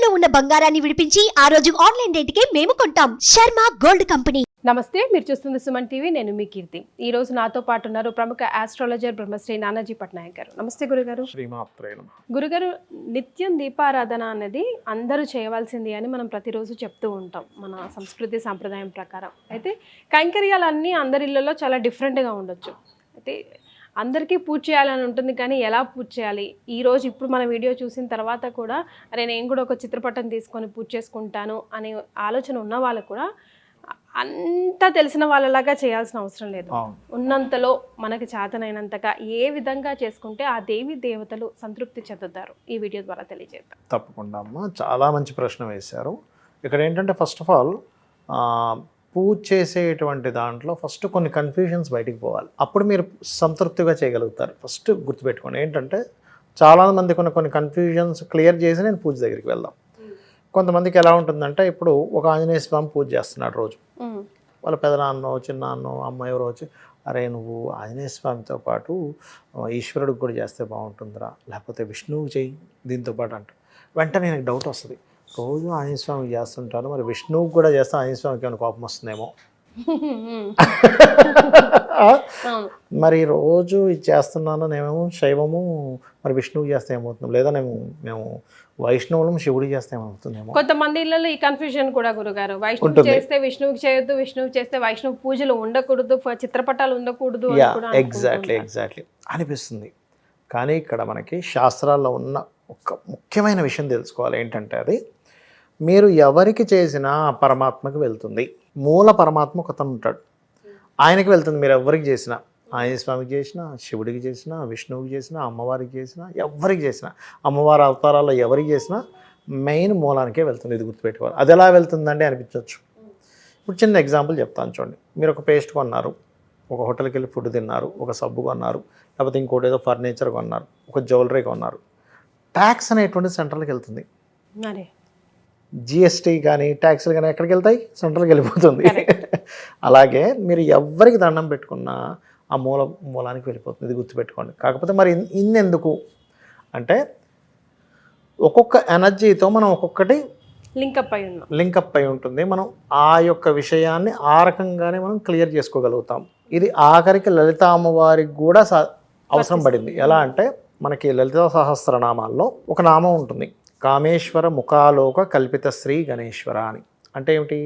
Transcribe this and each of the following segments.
ఇంట్లో ఉన్న బంగారాన్ని విడిపించి ఆ రోజు ఆన్లైన్ రేటుకే మేము కొంటాం. Sharma gold company. నమస్తే, మీరు చూస్తుంది సుమన్ టీవీ. నేను మీ కీర్తి. ఈ రోజు నాతో పాటు ఉన్నారు ప్రముఖ ఆస్ట్రాలజర్ బ్రహ్మశ్రీ నానాజీ పట్నాయక్ గారు. నమస్తే గురుగారు. గురుగారు, నిత్యం దీపారాధన అనేది అందరూ చేయవలసింది అని మనం ప్రతిరోజు చెప్తూ ఉంటాం మన సంస్కృతి సాంప్రదాయం ప్రకారం. అయితే కైంకర్యాలన్నీ అందరి ఇళ్లలో చాలా డిఫరెంట్గా ఉండొచ్చు. అయితే అందరికీ పూజ చేయాలని ఉంటుంది, కానీ ఎలా పూజ చేయాలి? ఈరోజు ఇప్పుడు మన వీడియో చూసిన తర్వాత కూడా అరే నేను కూడా ఒక చిత్రపటం తీసుకొని పూజ చేసుకుంటాను అనే ఆలోచన ఉన్న వాళ్ళు కూడా అంతా తెలిసిన వాళ్ళలాగా చేయాల్సిన అవసరం లేదు. ఉన్నంతలో మనకి చేతనైనంతగా ఏ విధంగా చేసుకుంటే ఆ దేవి దేవతలు సంతృప్తి చెందుతారు, ఈ వీడియో ద్వారా తెలియజేద్దాం. తప్పకుండా అమ్మ, చాలా మంచి ప్రశ్న వేశారు. ఇక్కడ ఏంటంటే ఫస్ట్ ఆఫ్ ఆల్ పూజ చేసేటువంటి దాంట్లో ఫస్ట్ కొన్ని కన్ఫ్యూజన్స్ బయటికి పోవాలి, అప్పుడు మీరు సంతృప్తిగా చేయగలుగుతారు. ఫస్ట్ గుర్తుపెట్టుకోండి ఏంటంటే చాలామందికి కొన్ని కన్ఫ్యూజన్స్ క్లియర్ చేసి నేను పూజ దగ్గరికి వెళ్దాం. కొంతమందికి ఎలా ఉంటుందంటే ఇప్పుడు ఒక ఆంజనేయ స్వామి పూజ చేస్తున్నాడు రోజు, వాళ్ళ పెదనాన్నో చిన్నాన్నో అమ్మ ఎవరో వచ్చి అరే నువ్వు ఆంజనేయ స్వామితో పాటు ఈశ్వరుడికి కూడా చేస్తే బాగుంటుందిరా, లేకపోతే విష్ణువుకి చేయి దీంతో పాటు అంట. వెంటనే నాకు డౌట్ వస్తుంది, రోజు ఆంజనేయ స్వామికి చేస్తుంటాను, మరి విష్ణువుకి కూడా చేస్తే ఆంజనేయ స్వామికి ఏమైనా కోపం వస్తుందేమో, మరి రోజు ఇది చేస్తున్నాను నేమేమో శైవము, మరి విష్ణువుకి చేస్తే ఏమవుతుంది, లేదా మేము వైష్ణవులం శివుడికి చేస్తే ఏమవుతుందేమో. కొంతమంది ఇళ్ళలో ఈ కన్ఫ్యూజన్ కూడా గురుగారు, వైష్ణవు చేస్తే విష్ణువుకి చేయొద్దు, విష్ణువుకి చేస్తే వైష్ణవ పూజలు ఉండకూడదు, చిత్రపటాలు ఉండకూడదు. ఎగ్జాక్ట్లీ అనిపిస్తుంది. కానీ ఇక్కడ మనకి శాస్త్రాల్లో ఉన్న ఒక ముఖ్యమైన విషయం తెలుసుకోవాలి. ఏంటంటే అది మీరు ఎవరికి చేసినా పరమాత్మకి వెళ్తుంది. మూల పరమాత్మ ఒకతను ఉంటాడు, ఆయనకి వెళ్తుంది. మీరు ఎవరికి చేసినా, ఆంజనేయ స్వామికి చేసినా, శివుడికి చేసినా, విష్ణువుకి చేసినా, అమ్మవారికి చేసినా, ఎవరికి చేసినా, అమ్మవారి అవతారాల్లో ఎవరికి చేసినా మెయిన్ మూలానికే వెళ్తుంది. ఇది గుర్తుపెట్టుకోవాలి. అది ఎలా వెళ్తుందండి అనిపించవచ్చు. ఇప్పుడు చిన్న ఎగ్జాంపుల్ చెప్తాను చూడండి. మీరు ఒక పేస్ట్ కొన్నారు, ఒక హోటల్కి వెళ్ళి ఫుడ్ తిన్నారు, ఒక సబ్బు కొన్నారు, లేకపోతే ఇంకోటి ఏదో ఫర్నిచర్ కొన్నారు, ఒక జ్యువెలరీ కొన్నారు. ట్యాక్స్ అనేటువంటి సెంట్రల్కి వెళ్తుంది. జిఎస్టీ కానీ ట్యాక్స్లు కానీ ఎక్కడికి వెళ్తాయి? సెంట్రల్కి వెళ్ళిపోతుంది. అలాగే మీరు ఎవరికి దండం పెట్టుకున్నా ఆ మూలానికి వెళ్ళిపోతుంది. ఇది గుర్తుపెట్టుకోండి. కాకపోతే మరి ఇన్నెందుకు అంటే ఒక్కొక్క ఎనర్జీతో మనం ఒక్కొక్కటి లింకప్ అయి ఉంటుంది. మనం ఆ యొక్క విషయాన్ని ఆ రకంగానే మనం క్లియర్ చేసుకోగలుగుతాం. ఇది ఆఖరికి లలిత అమ్మవారికి కూడా అవసరం పడింది. ఎలా అంటే మనకి లలిత సహస్రనామాల్లో ఒక నామం ఉంటుంది, కామేశ్వర ముఖాలోక కల్పిత శ్రీ గణేశ్వర అని. అంటే ఏమిటి?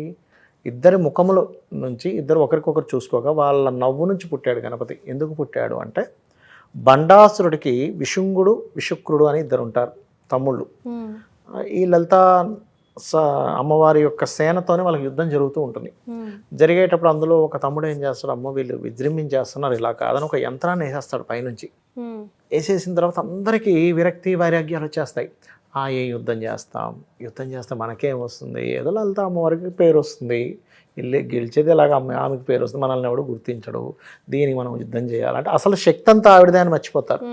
ఇద్దరి ముఖముల నుంచి ఇద్దరు ఒకరికొకరు చూసుకోగా వాళ్ళ నవ్వు నుంచి పుట్టాడు గణపతి. ఎందుకు పుట్టాడు అంటే బండాసురుడికి విశుంగుడు విశుక్రుడు అని ఇద్దరు ఉంటారు తమ్ముళ్ళు. ఈ లలిత అమ్మవారి యొక్క సేనతోనే వాళ్ళకి యుద్ధం జరుగుతూ ఉంటుంది. జరిగేటప్పుడు అందులో ఒక తమ్ముడు ఏం చేస్తాడు, అమ్మ వీళ్ళు విజృంభించేస్తున్నారు, ఇలా కాదని ఒక యంత్రాన్ని వేసేస్తాడు పైనుంచి. వేసేసిన తర్వాత అందరికీ విరక్తి వైరాగ్యాలు వచ్చేస్తాయి. ఏ యుద్ధం చేస్తే మనకేం వస్తుంది, ఏదో లలిత అమ్మవారికి పేరు వస్తుంది, గెలిచేది ఎలాగ ఆమెకి పేరు వస్తుంది, మనల్ని ఎవడు గుర్తించడు, దీనికి మనం యుద్ధం చేయాలంటే అసలు శక్తి అంతా ఆవిడదే అని మర్చిపోతారు.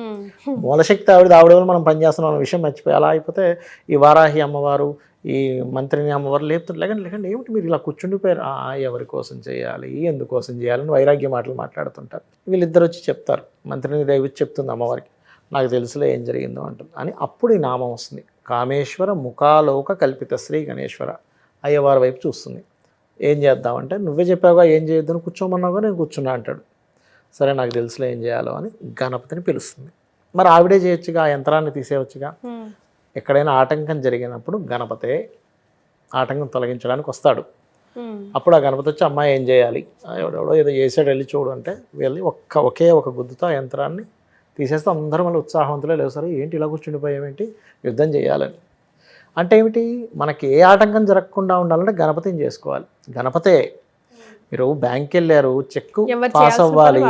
మూలశక్తి ఆవిడ మనం పనిచేస్తున్నాం అన్న విషయం మర్చిపోయి అలా అయిపోతే ఈ వారాహి అమ్మవారు, ఈ మంత్రిని అమ్మవారు లేపుతారు, లేకండి ఏమిటి మీరు ఇలా కూర్చుండిపోయారు, ఎవరి కోసం చేయాలి, ఎందుకోసం చేయాలని వైరాగ్య మాటలు మాట్లాడుతుంటారు. వీళ్ళిద్దరు వచ్చి చెప్తారు, మంత్రిని దేవి చెప్తుంది అమ్మవారికి, నాకు తెలుసులే ఏం జరిగిందో అంటుంది అని. అప్పుడు ఈ నామం వస్తుంది, కామేశ్వర ముఖాలోక కల్పిత శ్రీ గణేశ్వర. అయ్యవారి వైపు చూస్తుంది. ఏం చేద్దామంటే నువ్వే చెప్పావుగా ఏం చేయొద్దని, కూర్చోమన్నావుగా నేను కూర్చున్నా అంటాడు. సరే నాకు తెలుసులే ఏం చేయాలో అని గణపతిని పిలుస్తుంది. మరి ఆవిడే చేయొచ్చుగా, ఆ యంత్రాన్ని తీసేయచ్చుగా. ఎక్కడైనా ఆటంకం జరిగినప్పుడు గణపతే ఆటంకం తొలగించడానికి వస్తాడు. అప్పుడు ఆ గణపతి వచ్చి అమ్మాయి ఏం చేయాలి, ఎవడెవడో ఏదో చేసాడు వెళ్ళి చూడు అంటే వెళ్ళి ఒకే ఒక గుద్దుతో ఆ యంత్రాన్ని తీసేస్తే అందరూ మళ్ళీ ఉత్సాహవంతులే లేవుసారు, ఏంటి ఇలా కూర్చుండిపోయామేంటి, యుద్ధం చేయాలని. అంటే ఏమిటి, మనకి ఏ ఆటంకం జరగకుండా ఉండాలంటే గణపతిని చేసుకోవాలి. గణపతే. మీరు బ్యాంక్కి వెళ్ళారు, చెక్ పాస్ అవ్వాలి,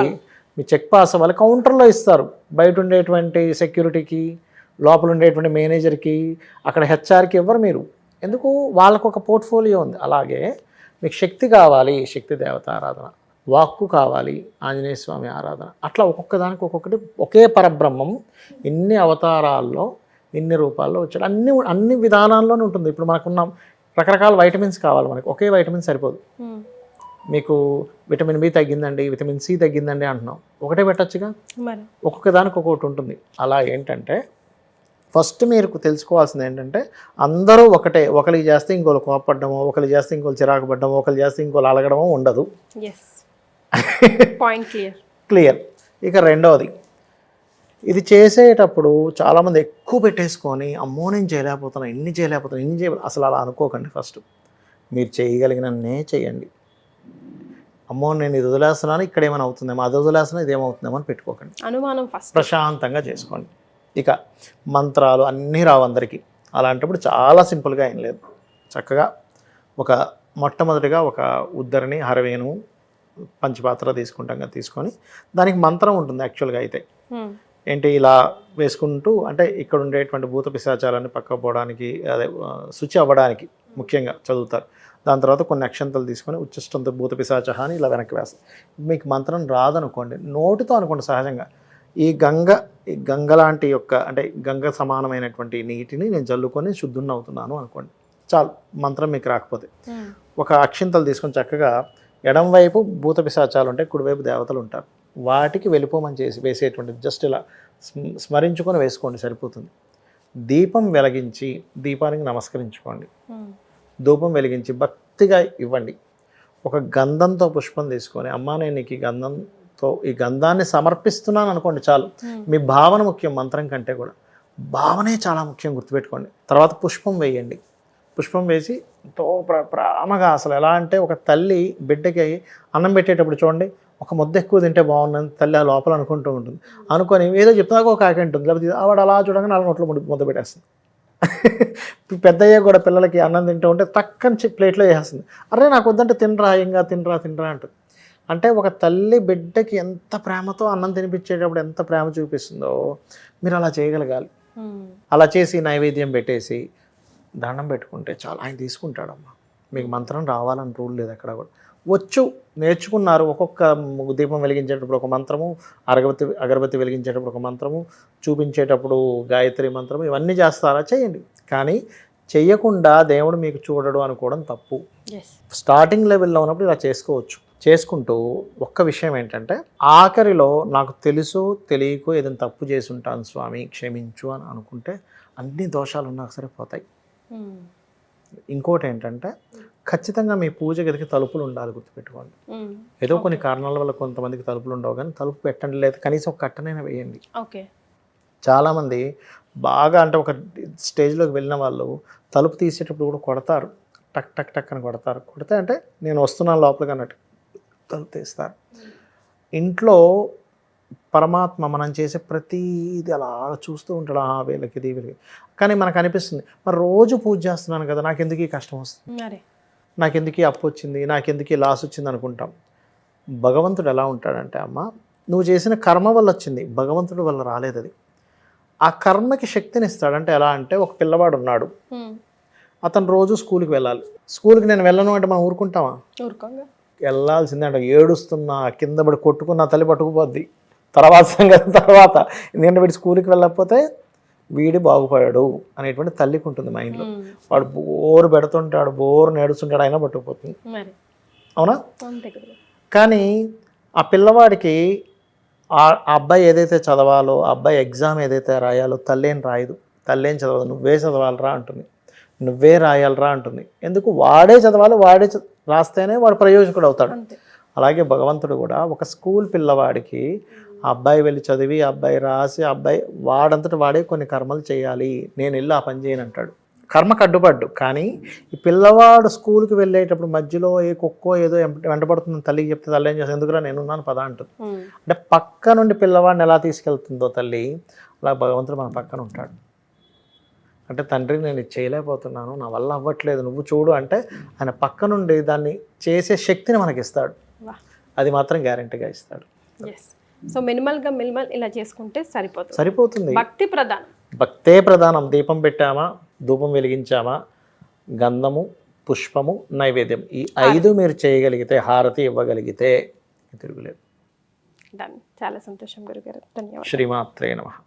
మీ చెక్ పాస్ అవ్వాలి, కౌంటర్లో ఇస్తారు. బయట ఉండేటువంటి సెక్యూరిటీకి, లోపల ఉండేటువంటి మేనేజర్కి, అక్కడ హెచ్ఆర్కి ఇవ్వరు మీరు. ఎందుకు? వాళ్ళకు ఒక పోర్ట్ఫోలియో ఉంది. అలాగే మీకు శక్తి కావాలి, శక్తి దేవత ఆరాధన, వాక్కు కావాలి, ఆంజనేయ స్వామి ఆరాధన. అట్లా ఒక్కొక్క దానికి ఒక్కొక్కటి ఒకే పరబ్రహ్మం ఇన్ని అవతారాల్లో ఇన్ని రూపాల్లో వచ్చాడు. అన్ని విధానాల్లోనే ఉంటుంది. ఇప్పుడు మనకున్న రకరకాల వైటమిన్స్ కావాలి మనకి, ఒకే వైటమిన్ సరిపోదు. మీకు విటమిన్ బి తగ్గిందండి, విటమిన్ సి తగ్గిందండి అంటున్నాం, ఒకటే పెట్టచ్చుగా, ఒక్కొక్క దానికి ఒక్కొక్కటి ఉంటుంది. అలా ఏంటంటే ఫస్ట్ మీరు తెలుసుకోవాల్సింది ఏంటంటే అందరూ ఒకటే, ఒకరికి చేస్తే ఇంకోళ్ళు కోపపడ్డమో, ఒకరికి చేస్తే ఇంకోళ్ళు చిరాకు పడ్డమో, ఒకరికి చేస్తే ఇంకోళ్ళు అలగడమో ఉండదు. Point clear. ఇక రెండవది, ఇది చేసేటప్పుడు చాలామంది ఎక్కువ పెట్టేసుకొని అమ్మో నేను చేయలేకపోతున్నా, ఇన్ని చేయలేకపోతున్నా, అసలు అలా అనుకోకండి. ఫస్ట్ మీరు చేయగలిగినన్నే చేయండి. అమ్మో నేను ఇది వదిలేస్తున్నాను, ఇక్కడ ఏమైనా అవుతుందేమో, అది వదిలేస్తున్నా ఇదేమవుతుందేమో అని పెట్టుకోకండి. అనుమానం ఫస్ట్ ప్రశాంతంగా చేసుకోండి. ఇక మంత్రాలు అన్నీ రావు అందరికీ. అలాంటప్పుడు చాలా సింపుల్గా ఏం లేదు, చక్కగా మొట్టమొదటిగా ఒక ఉద్దరిని, హరవేణు, పంచపాత్ర తీసుకొని దానికి మంత్రం ఉంటుంది యాక్చువల్గా. అయితే ఏంటి ఇలా వేసుకుంటూ, అంటే ఇక్కడ ఉండేటువంటి భూత పిశాచాలన్నీ పక్కకు పోవడానికి, అదే శుచి అవ్వడానికి ముఖ్యంగా చదువుతారు. దాని తర్వాత కొన్ని అక్షంతలు తీసుకొని ఉచ్చిష్టంతో భూత పిశాచ అని ఇలా వెనక్కి వేస్తారు. మీకు మంత్రం రాదనుకోండి, నోటితో అనుకోండి సహజంగా, ఈ గంగ లాంటి అంటే గంగ సమానమైనటువంటి నీటిని నేను జల్లుకొని శుద్ధుని అవుతున్నాను అనుకోండి, చాలు. మంత్రం మీకు రాకపోతే ఒక అక్షింతలు తీసుకొని చక్కగా ఎడం వైపు భూత పిశాచాలు ఉంటాయి, కుడివైపు దేవతలు ఉంటారు, వాటికి వెళ్ళిపోమని వేసేటువంటి జస్ట్ ఇలా స్మరించుకొని వేసుకోండి, సరిపోతుంది. దీపం వెలిగించి దీపానికి నమస్కరించుకోండి. ధూపం వెలిగించి భక్తిగా ఇవ్వండి. ఒక గంధంతో పుష్పం తీసుకొని, అమ్మా నేను నీకు ఈ గంధాన్ని సమర్పిస్తున్నాను అనుకోండి, చాలు. మీ భావన ముఖ్యం మంత్రం కంటే కూడా, భావనే చాలా ముఖ్యం, గుర్తుపెట్టుకోండి. తర్వాత పుష్పం వేయండి. పుష్పం వేసి ఎంతో ప్రేమగా, అసలు ఎలా అంటే ఒక తల్లి బిడ్డకి అన్నం పెట్టేటప్పుడు చూడండి, ఒక ముద్ద ఎక్కువ తింటే బాగుందని తల్లి ఆ లోపల అనుకుంటూ ఉంటుంది. అనుకొని ఏదో చెప్తున్నాక ఒక కాకి ఉంటుంది, లేకపోతే ఆవిడ అలా చూడగా 4 నోట్లో ముద్ద పెట్టేస్తుంది. పెద్దయ్య కూడా పిల్లలకి అన్నం తింటూ ఉంటే తక్కని ప్లేట్లో వేసేస్తుంది. అరే నాకు వద్దంటే తినరా అంటుంది. అంటే ఒక తల్లి బిడ్డకి ఎంత ప్రేమతో అన్నం తినిపించేటప్పుడు ఎంత ప్రేమ చూపిస్తుందో మీరు అలా చేయగలగాలి. అలా చేసి నైవేద్యం పెట్టేసి దండం పెట్టుకుంటే చాలు, ఆయన తీసుకుంటాడమ్మా. మీకు మంత్రం రావాలని రూల్ లేదు ఎక్కడ కూడా. నేర్చుకున్నారు, ఒక్కొక్క దీపం వెలిగించేటప్పుడు ఒక మంత్రము, అగరబత్తి వెలిగించేటప్పుడు ఒక మంత్రము, చూపించేటప్పుడు గాయత్రి మంత్రము, ఇవన్నీ చేస్తారా, చేయండి. కానీ చెయ్యకుండా దేవుడు మీకు చూడడు అనుకోవడం తప్పు. స్టార్టింగ్ లెవెల్లో ఉన్నప్పుడు ఇలా చేసుకుంటూ ఒక్క విషయం ఏంటంటే, ఆఖరిలో నాకు తెలుసు తెలియకో ఏదైనా తప్పు చేసి ఉంటాను స్వామి క్షమించు అని అనుకుంటే అన్ని దోషాలు ఉన్నా సరే పోతాయి. ఇంకోటి ఏంటంటే, ఖచ్చితంగా మీ పూజ గదికి తలుపులు ఉండాలి, గుర్తుపెట్టుకోండి. ఏదో కొన్ని కారణాల వల్ల కొంతమందికి తలుపులు ఉండవు, కానీ తలుపు పెట్టండి, లేదా కనీసం ఒక కట్టనైనా వేయండి. చాలామంది బాగా అంటే ఒక స్టేజ్లోకి వెళ్ళిన వాళ్ళు తలుపు తీసేటప్పుడు కూడా కొడతారు, టక్ టక్ టక్ అని కొడితే అంటే నేను వస్తున్నాను లోపలికి అన్నట్టు తలుపు తీస్తారు. ఇంట్లో పరమాత్మ మనం చేసే ప్రతిది అలా చూస్తూ ఉంటాడు, వీళ్ళకి. కానీ మనకు అనిపిస్తుంది, మరి రోజు పూజ చేస్తున్నాను కదా, నాకెందుకు ఈ కష్టం వస్తుంది, నాకెందుకు ఈ అప్పు వచ్చింది, నాకెందుకు ఈ లాస్ వచ్చింది అనుకుంటాం. భగవంతుడు ఎలా ఉంటాడంటే, అమ్మ నువ్వు చేసిన కర్మ వల్ల వచ్చింది, భగవంతుడి వల్ల రాలేదు అది. ఆ కర్మకి శక్తిని ఇస్తాడు. అంటే ఎలా అంటే, ఒక పిల్లవాడు ఉన్నాడు, అతను రోజు స్కూల్కి వెళ్ళాలి. స్కూల్కి నేను వెళ్ళను అంటే మనం ఊరుకుంటామా? వెళ్ళాల్సిందే. అంటే ఏడుస్తున్నా, కింద పడి కొట్టుకున్నా తల్లి పట్టుకుపోద్ది. తర్వాత ఎందుకంటే వీడు స్కూల్కి వెళ్ళకపోతే వీడి బాగుపడాడు అనేటువంటి తల్లికి ఉంటుంది మైండ్లో. వాడు బోరు పెడుతుంటాడు, బోరు నేడుస్తుంటాడు, అయినా పట్టుకుపోతుంది. అవునా? కానీ ఆ పిల్లవాడికి ఆ అబ్బాయి ఏదైతే చదవాలో, ఆ అబ్బాయి ఎగ్జామ్ ఏదైతే రాయాలో తల్లి ఏం రాయదు, తల్లి ఏం చదవదు, నువ్వే చదవాలరా అంటుంది, నువ్వే రాయాలరా అంటుంది. ఎందుకు? వాడే చదవాలి, వాడే రాస్తేనే వాడు ప్రయోజకుడు అవుతాడు. అలాగే భగవంతుడు కూడా ఒక స్కూల్ పిల్లవాడికి అబ్బాయి వెళ్ళి చదివి, అబ్బాయి రాసి, అబ్బాయి వాడంతటి వాడే కొన్ని కర్మలు చేయాలి, నేను వెళ్ళి ఆ పని చేయను అంటాడు. కర్మకు అడ్డుపడ్డు. కానీ ఈ పిల్లవాడు స్కూల్కి వెళ్ళేటప్పుడు మధ్యలో ఏ కుక్కో ఏదో వెంటబడుతుందని తల్లికి చెప్తే తల్లి ఏం చేస్తుంది, ఎందుకురా నేనున్నాను పదా అంటుంది. అంటే పక్క నుండి పిల్లవాడిని ఎలా తీసుకెళ్తుందో తల్లి, అలా భగవంతుడు మన పక్కన ఉంటాడు. అంటే తండ్రి నేను ఇది చేయలేకపోతున్నాను, నా వల్ల అవ్వట్లేదు, నువ్వు చూడు అంటే ఆయన పక్క నుండి దాన్ని చేసే శక్తిని మనకి ఇస్తాడు. అది మాత్రం గ్యారెంటీగా ఇస్తాడు. సో మినిమల్ ఇలా చేసుకుంటే సరిపోతుంది. భక్తే ప్రధానం. దీపం పెట్టామా, ధూపం వెలిగించామా, గంధము, పుష్పము, నైవేద్యం, ఈ 5 మీరు చేయగలిగితే, హారతి ఇవ్వగలిగితే తిరుగులేదు. చాలా సంతోషం గురుగారు, ధన్యవాదాలు. శ్రీమాత్రే నమః.